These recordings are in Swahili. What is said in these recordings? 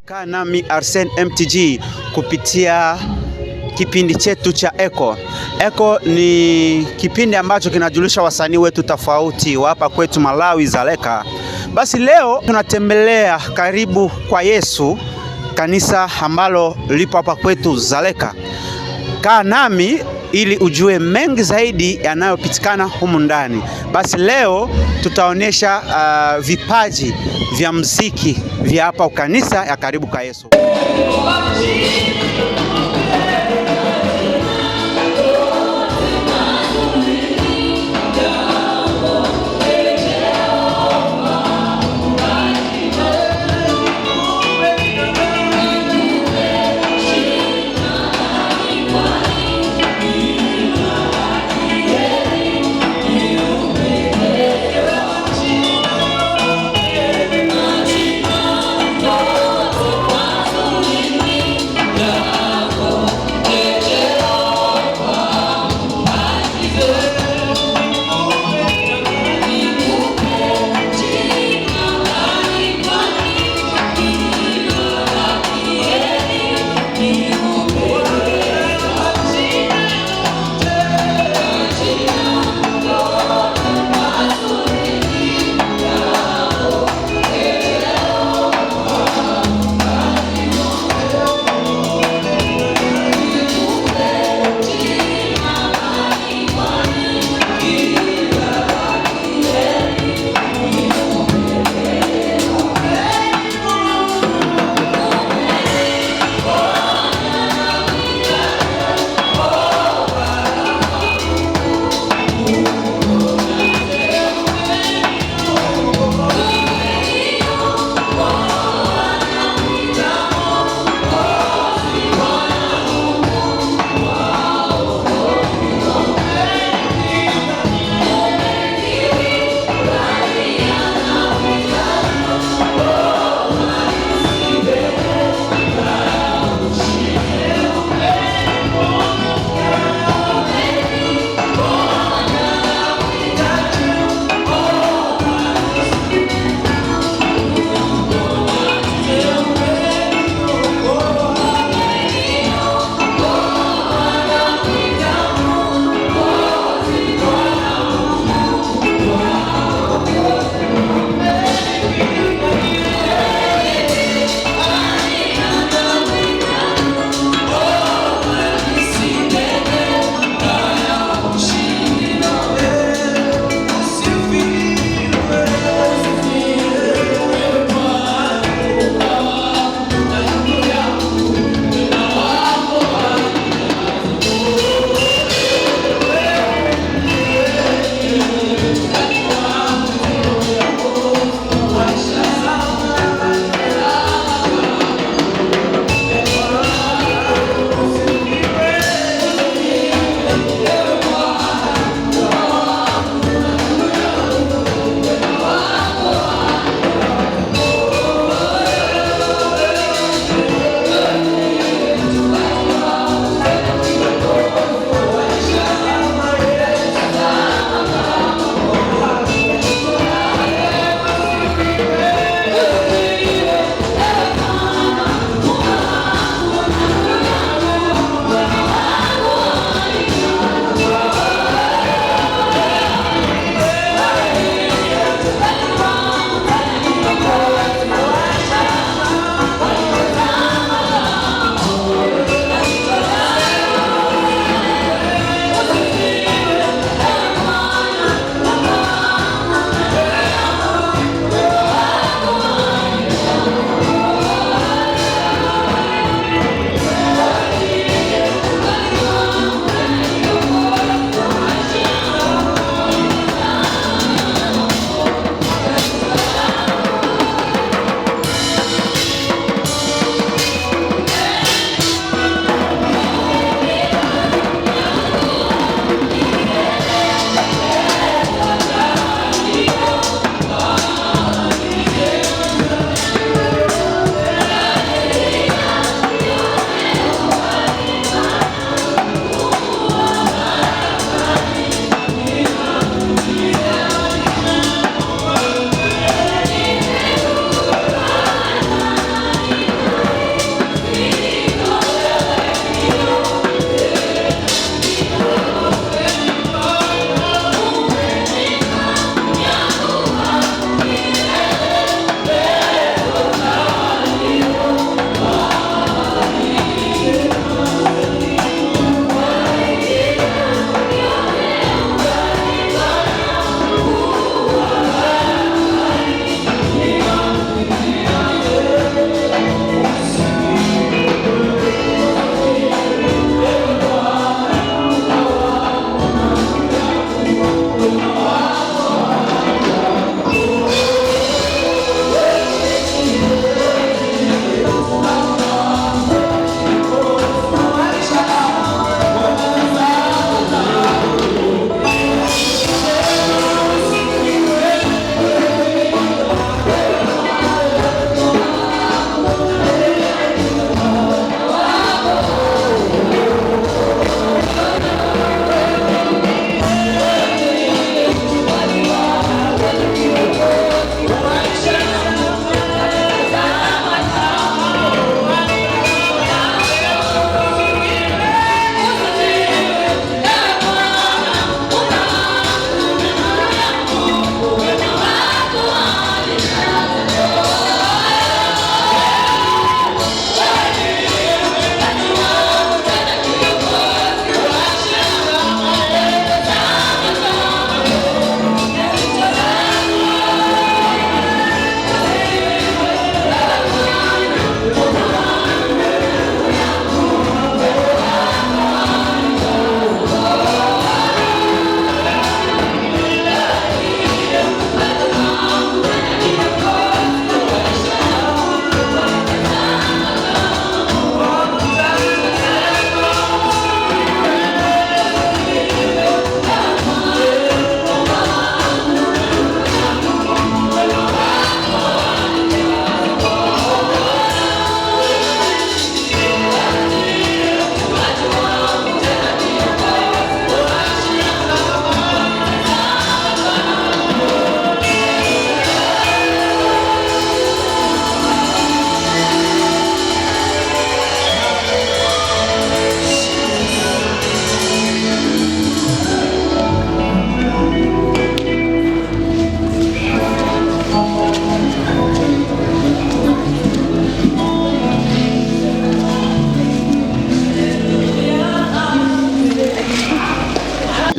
Kaa nami Arsene MTG kupitia kipindi chetu cha Eko. Eko ni kipindi ambacho kinajulisha wasanii wetu tofauti wa hapa kwetu Malawi, Dzaleka. Basi leo tunatembelea karibu kwa Yesu, kanisa ambalo lipo hapa kwetu Dzaleka. Kaa nami ili ujue mengi zaidi yanayopitikana humu ndani. Basi leo tutaonesha vipaji vya muziki vya hapa kanisa ya karibu kwa Yesu.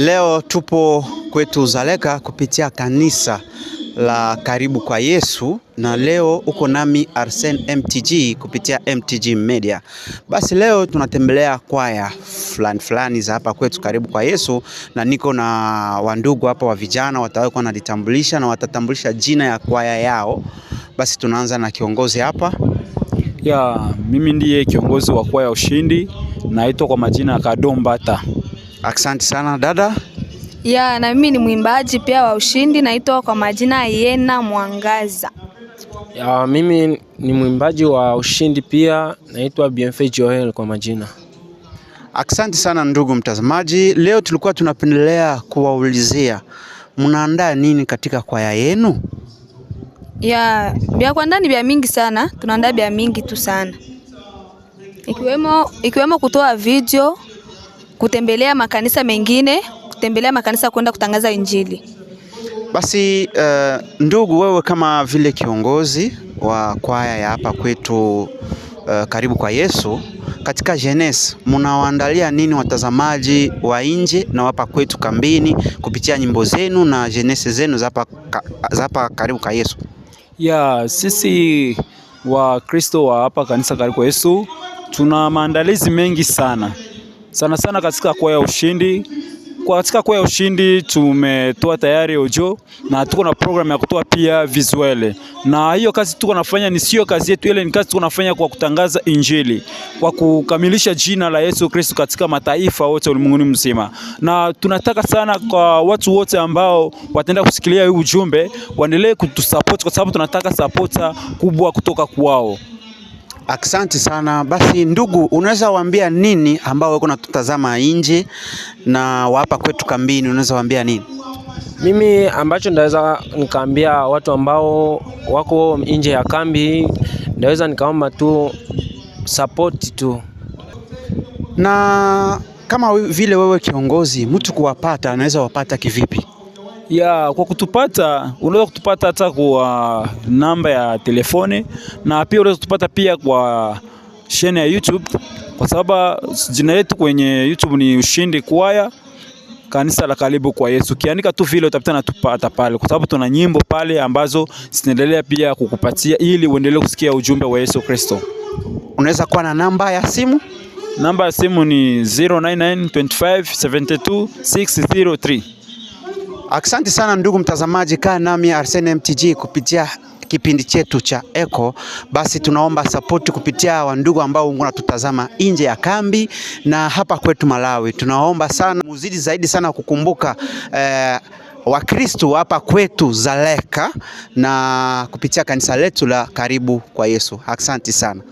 Leo tupo kwetu Dzaleka kupitia kanisa la Karibu kwa Yesu, na leo uko nami Arsene MTG kupitia MTG Media. Basi leo tunatembelea kwaya fulani za hapa kwetu Karibu kwa Yesu, na niko na wandugu hapa wa vijana watakuwa wanajitambulisha na watatambulisha jina ya kwaya yao. Basi tunaanza na kiongozi hapa. Mimi ndiye kiongozi wa kwaya Ushindi, naitwa kwa majina ya Kadombata. Asante sana dada. Na mimi ni mwimbaji pia wa Ushindi, naitwa kwa majina Yena Mwangaza. Mimi ni mwimbaji wa Ushindi pia, naitwa Bienfait Joel kwa majina. Asante sana ndugu mtazamaji. Leo tulikuwa tunapendelea kuwaulizia mnaandaa nini katika kwaya yenu? Bia kuandaa ni bia mingi sana, tunaandaa bia mingi tu sana. Ikiwemo kutoa video, kutembelea makanisa mengine, kutembelea makanisa kwenda kutangaza Injili. Basi ndugu, wewe kama vile kiongozi wa kwaya ya hapa kwetu Karibu kwa Yesu, katika Jeunesse mnawaandalia nini watazamaji wa nje na hapa kwetu kambini kupitia nyimbo zenu na Jeunesse zenu za hapa Karibu kwa Yesu? Sisi wa Kristo wa hapa kanisa Karibu kwa Yesu tuna maandalizi mengi sana katika kwaya Ushindi. Katika kwaya Ushindi tumetoa tayari audio na tuko na program ya kutoa pia visuele. Na hiyo kazi tuko nafanya ni sio kazi yetu, ile ni kazi tuko nafanya kwa kutangaza Injili, kwa kukamilisha jina la Yesu Kristo katika mataifa wote ulimwenguni mzima. Na tunataka sana kwa watu wote ambao wataenda kusikilia hii ujumbe waendelee kutusupport, kwa sababu tunataka supporta kubwa kutoka kwao. Asante sana. Basi ndugu, unaweza waambia nini ambao wako natutazama nje na hapa kwetu kambini, unaweza waambia nini? Mimi ambacho ndaweza nikaambia watu ambao wako nje ya kambi, ndaweza nikaomba tu support tu. Na kama vile wewe kiongozi, mtu kuwapata anaweza wapata kivipi? Kwa kutupata, unaweza kutupata hata kwa namba ya telefoni, na pia unaweza kutupata pia kwa channel ya YouTube, kwa sababu jina letu kwenye YouTube ni Ushindi Kwaya Kanisa la Karibu kwa Yesu. Kiandika tu vile utapata na tupata pale, kwa sababu tuna nyimbo pale ambazo zinaendelea pia kukupatia ili uendelee kusikia ujumbe wa Yesu Kristo. Unaweza kuwa na namba ya simu? Namba ya simu ni 09925720603. Asante sana ndugu mtazamaji, kaa nami Arsene MTG kupitia kipindi chetu cha Eko. Basi tunaomba support kupitia wandugu ambao wanatutazama nje ya kambi na hapa kwetu Malawi. Tunaomba sana muzidi zaidi sana kukumbuka Wakristo hapa kwetu Dzaleka na kupitia kanisa letu la Karibu kwa Yesu. Asante sana.